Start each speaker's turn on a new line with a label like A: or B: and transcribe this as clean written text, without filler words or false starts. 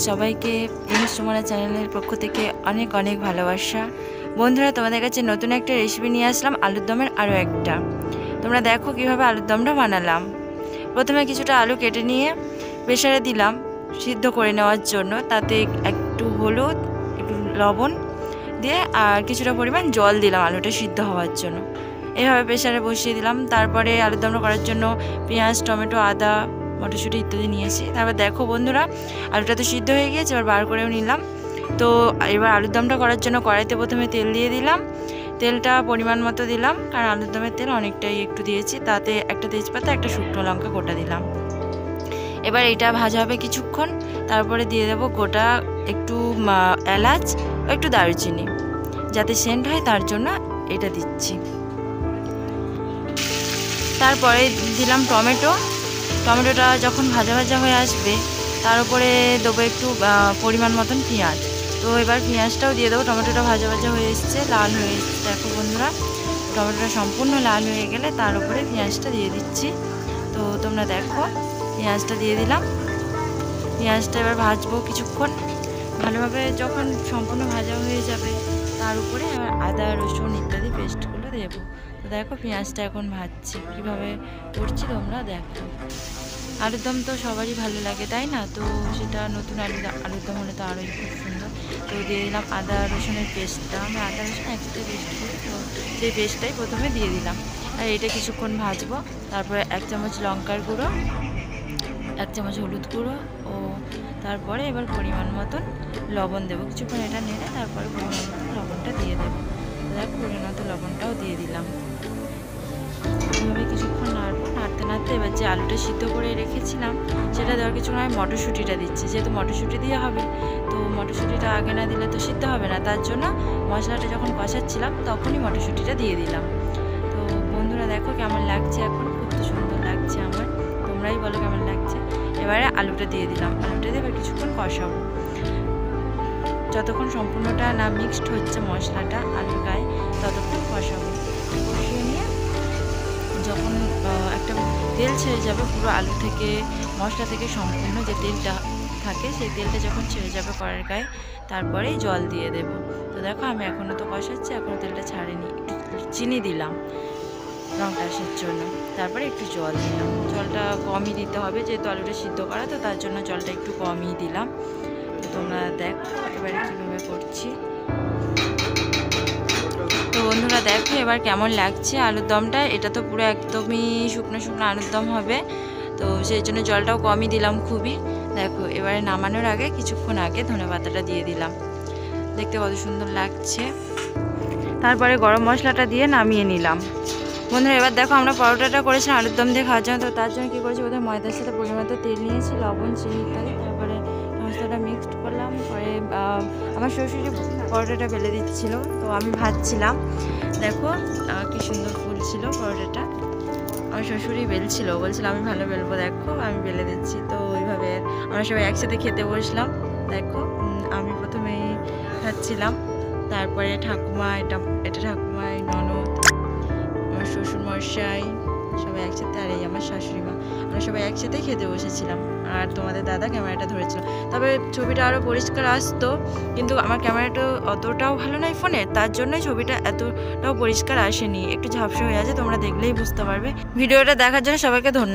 A: সবাইকে প্রিন্স সুমনা চ্যানেলের পক্ষ থেকে অনেক অনেক ভালোবাসা। বন্ধুরা, তোমাদের কাছে নতুন একটা রেসিপি নিয়ে আসলাম, আলুর দমের আরও একটা। তোমরা দেখো কিভাবে আলুর দমটা বানালাম। প্রথমে কিছুটা আলু কেটে নিয়ে প্রেসারে দিলাম সিদ্ধ করে নেওয়ার জন্য। তাতে একটু হলুদ, একটু লবণ দিয়ে আর কিছুটা পরিমাণ জল দিলাম আলুটা সিদ্ধ হওয়ার জন্য। এইভাবে প্রেসারে বসিয়ে দিলাম। তারপরে আলুর দমটা করার জন্য পেঁয়াজ, টমেটো, আদা, মটরশুঁটি ইত্যাদি নিয়েছি। তারপর দেখো বন্ধুরা, আলুটা তো সিদ্ধ হয়ে গিয়েছে, এবার বার করেও নিলাম। তো এবার আলুর দমটা করার জন্য কড়াইতে প্রথমে তেল দিয়ে দিলাম। তেলটা পরিমাণ মতো দিলাম, কারণ আলুর দমের তেল অনেকটাই একটু দিয়েছি। তাতে একটা তেজপাতা, একটা শুকনো লঙ্কা গোটা দিলাম। এবার এটা ভাজা হবে কিছুক্ষণ। তারপরে দিয়ে দেবো গোটা একটু এলাচ, একটু দারুচিনি, যাতে সেন্ট হয় তার জন্য এটা দিচ্ছি। তারপরে দিলাম টমেটোটা যখন ভাজা ভাজা হয়ে আসবে তার উপরে দেবো একটু পরিমাণ মতন পেঁয়াজ। তো এবার পেঁয়াজটাও দিয়ে দেবো। টমেটোটা ভাজা ভাজা হয়ে এসছে, লাল হয়ে এসছে। দেখো বন্ধুরা, টমেটোটা সম্পূর্ণ লাল হয়ে গেলে তার উপরে পেঁয়াজটা দিয়ে দিচ্ছি। তো তোমরা দেখো, পেঁয়াজটা দিয়ে দিলাম। পেঁয়াজটা এবার ভাজবো কিছুক্ষণ ভালোভাবে। যখন সম্পূর্ণ ভাজা হয়ে যাবে তার উপরে এবার আদা, রসুন ইত্যাদি পেস্টগুলো দেবো। তো দেখো, পেঁয়াজটা এখন ভাজছি, কীভাবে করছি তোমরা দেখো। আলুর দম তো সবারই ভালো লাগে, তাই না? তো সেটা নতুন আলুর দম হলে তো আরোই খুব সুন্দর। তো দিয়ে দিলাম আদা রসুনের পেস্টটা। আমি আদা রসুন একসাথে পেস্ট করি, তো সেই পেস্টটাই প্রথমে দিয়ে দিলাম। আর এটা কিছুক্ষণ ভাজবো। তারপরে 1 চামচ লঙ্কার গুঁড়ো, 1 চামচ হলুদ গুঁড়ো, ও তারপরে এবার পরিমাণ মতন লবণ দেবো। কিছুক্ষণ এটা নেড়ে তারপরে পরিমাণ মতন লবণটা দিয়ে দেবো। দেখো, পরিমাণ মতো লবণটাও দিয়ে দিলাম। এইভাবে কিছুক্ষণ নাড়তে নাড়তে এবার যে আলুটা সিদ্ধ করে রেখেছিলাম সেটা দেওয়ার কিছুক্ষণ আমি মটরশুঁটিটা দিচ্ছি। যেহেতু মটরশুঁটি দিয়ে হবে, তো মটরশুঁটিটা আগে না দিলে তো সিদ্ধ হবে না। তার জন্য মশলাটা যখন কষাচ্ছিলাম তখনই মটরশুঁটিটা দিয়ে দিলাম। তো বন্ধুরা দেখো কেমন লাগছে, এখন খুব তো সুন্দর লাগছে আমার। তোমরাই বলো কেমন লাগছে। এবারে আলুটা দিয়ে দিলাম। আলুটা দিয়ে এবার কিছুক্ষণ কষাবো, যতক্ষণ সম্পূর্ণটা না মিক্সড হচ্ছে মশলাটা আলুর গায়ে ততক্ষণ কষাবো। কষিয়ে নিয়ে যখন একটা তেল ছেড়ে যাবে পুরো আলু থেকে, মশলা থেকে সম্পূর্ণ যে তেলটা থাকে সেই তেলটা যখন ছেড়ে যাবে কড়াইয়ের গায়ে, তারপরেই জল দিয়ে দেব। তো দেখো, আমি এখনও তো কষাচ্ছি, এখনও তেলটা ছাড়েনি। একটু চিনি দিলাম রঙটা আসার জন্য, তারপরে একটু জল দিলাম। জলটা কমই দিতে হবে, যেহেতু আলুটা সিদ্ধ করা, তো তার জন্য জলটা একটু কমই দিলাম। তো তোমরা দেখো এবারে কীভাবে করছি। তো বন্ধুরা দেখো এবার কেমন লাগছে আলুর দমটা। এটা তো পুরো একদমই শুকনো শুকনো আলুর দম হবে, তো সেই জন্য জলটাও কমই দিলাম খুবই। দেখো, এবারে নামানোর আগে কিছুক্ষণ আগে ধনেপাতাটা দিয়ে দিলাম। দেখতে কত সুন্দর লাগছে। তারপরে গরম মশলাটা দিয়ে নামিয়ে নিলাম। বন্ধুরা এবার দেখো, আমরা পরোটাটা করেছিলাম আলুর দম দিয়ে খাওয়ার জন্য। তো তার জন্য কী করেছি, প্রথমে ময়দার সাথে পরিমাণ তেল নিয়েছি, লবণ, চিনি ইত্যাদি। তারপরে মশলাটা মিক্সড করলাম। পরে আমার শ্বশুরি পরোটাটা বেলে দিচ্ছিল, তো আমি ভাজছিলাম। দেখো কি সুন্দর ফুল ছিল পরোটাটা। আমার শ্বশুরই বেলছিল, বলছিল আমি ভালো বেলবো, দেখো আমি বেলে দিচ্ছি। তো ওইভাবে আমরা সবাই একসাথে খেতে বসলাম। দেখো, আমি প্রথমেই খাচ্ছিলাম, তারপরে ঠাকুমা, এটা ঠাকুমাই, ননদ, আমার শ্বশুর মশাই সবাই একসাথে, আর এই আমার শাশুড়ি মা, আমরা সবাই একসাথেই খেতে বসেছিলাম। আর তোমাদের দাদা ক্যামেরাটা ধরেছিল। তবে ছবিটা আরও পরিষ্কার আসতো, কিন্তু আমার ক্যামেরাটা অতটাও ভালো নয় ফোনের, তার জন্যই ছবিটা এতটাও পরিষ্কার আসেনি, একটু ঝাপসা হয়ে আছে। তোমরা দেখলেই বুঝতে পারবে। ভিডিওটা দেখার জন্য সবাইকে ধন্যবাদ।